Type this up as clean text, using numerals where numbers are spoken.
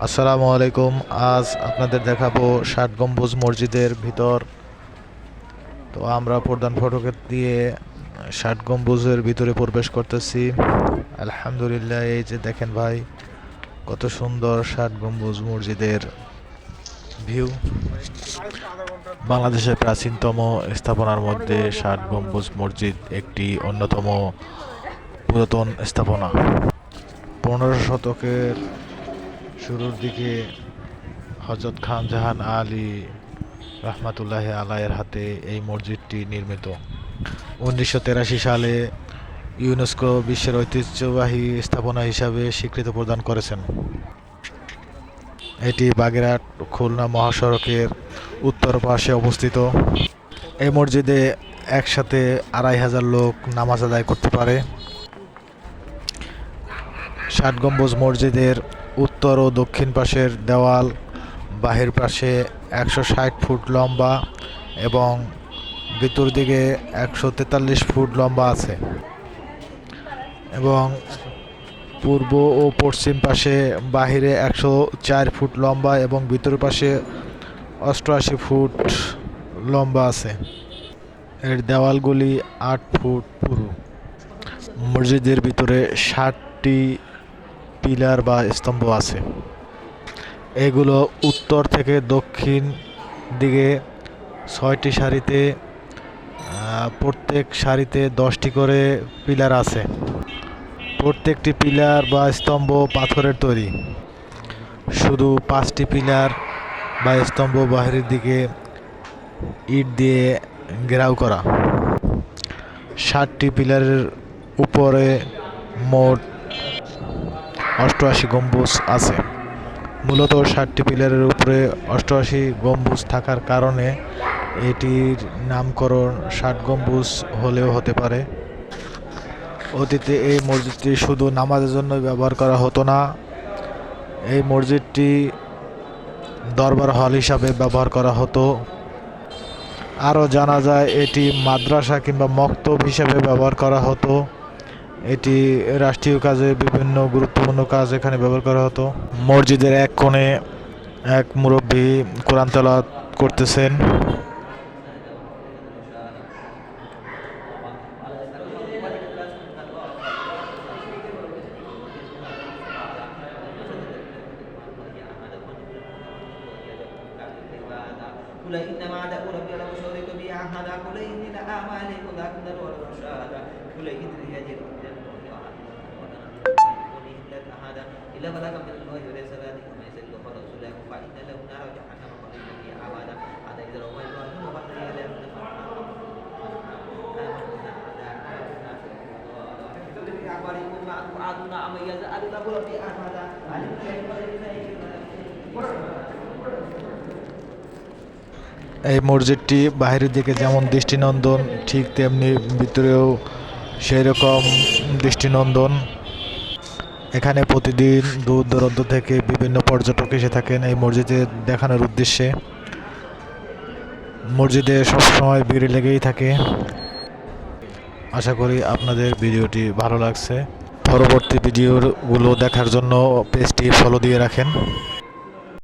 আসসালামু আলাইকুম। আজ আপনাদের দেখাবো ষাট গম্বুজ মসজিদের ভিতর। তো আমরা প্রধান ফটক দিয়ে ষাট গম্বুজের ভিতরে প্রবেশ করতেছি। আলহামদুলিল্লাহ, এই যে দেখেন ভাই, কত সুন্দর ষাট গম্বুজ মসজিদের ভিউ। বাংলাদেশের প্রাচীনতম স্থাপনার মধ্যে ষাট গম্বুজ মসজিদ একটি অন্যতম পুরাতন স্থাপনা। 15 শতকের শুরুর দিকে হযরত খান জাহান আলী রহমাতুল্লাহ আলাইয়ের হাতে এই মসজিদটি নির্মিত। 1983 সালে ইউনেস্কো বিশ্বের ঐতিহ্যবাহী স্থাপনা হিসাবে স্বীকৃতি প্রদান করেছেন। এটি বাগেরহাট খুলনা মহাসড়কের উত্তর পাশে অবস্থিত। এই মসজিদে একসাথে 2500 লোক নামাজ আদায় করতে পারে। ষাট গম্বুজ মসজিদের উত্তর ও দক্ষিণ পাশের দেওয়াল বাহির পাশে 160 ফুট লম্বা এবং ভিতর দিকে 143 ফুট লম্বা আছে, এবং পূর্ব ও পশ্চিম পাশে বাহিরে 104 ফুট লম্বা এবং ভিতর পাশে 88 ফুট লম্বা আছে। এর দেওয়ালগুলি 8 ফুট পুরু। মসজিদের ভিতরে 60টি পিলার বা স্তম্ভ আছে। এগুলো উত্তর থেকে দক্ষিণ দিকে 6টি সারিতে, প্রত্যেক সারিতে 10টি করে পিলার আছে। প্রত্যেকটি পিলার বা স্তম্ভ পাথরের তৈরি। শুধু 5টি পিলার বা স্তম্ভ বাহিরের দিকে ইট দিয়ে ঘেরাও করা। 60টি পিলারের উপরে মোট 88 গম্বুজ আছে। মূলত 60টি পিলারের উপরে 88 গম্বুজ থাকার কারণে এটির নামকরণ ষাট গম্বুজ হলেও হতে পারে। অতীতে এই মসজিদটি শুধু নামাজের জন্য ব্যবহার করা হতো না, এই মসজিদটি দরবার হল হিসাবে ব্যবহার করা হতো। আরও জানা যায় এটি মাদ্রাসা কিংবা মক্তব হিসাবে ব্যবহার করা হতো। এটি রাষ্ট্রীয় কাজে, বিভিন্ন গুরুত্বপূর্ণ কাজ এখানে ব্যবহার করা হতো। মসজিদের এক কোণে এক মুরব্বী কোরআন তেলাওয়াত করতেছেন। قل إنما أدعو ربي ولا أشرك به أحدا قل إني لا أعمل ولكن ولا رشادا قل إني أجر إلا بلغ من الله وليس ذلك وما يسلك فرسوله فإن له نار جهنم خالدين فيها أبدا حتى إذا رأى إبراهيم وقال يا لهم أعمالكم ما توعدون أما يزال له ربي أحدا علم এই মসজিদটি বাইরের দিকে যেমন দৃষ্টিনন্দন, ঠিক তেমনি ভিতরেও সেই রকম দৃষ্টিনন্দন। এখানে প্রতিদিন দূর দূরান্ত থেকে বিভিন্ন পর্যটক এসে থাকেন এই মসজিদে দেখানোর উদ্দেশ্যে। মসজিদে সবসময় ভিড় লেগেই থাকে। আশা করি আপনাদের ভিডিওটি ভালো লাগছে। পরবর্তী ভিডিওগুলো দেখার জন্য পেজটি ফলো দিয়ে রাখেন।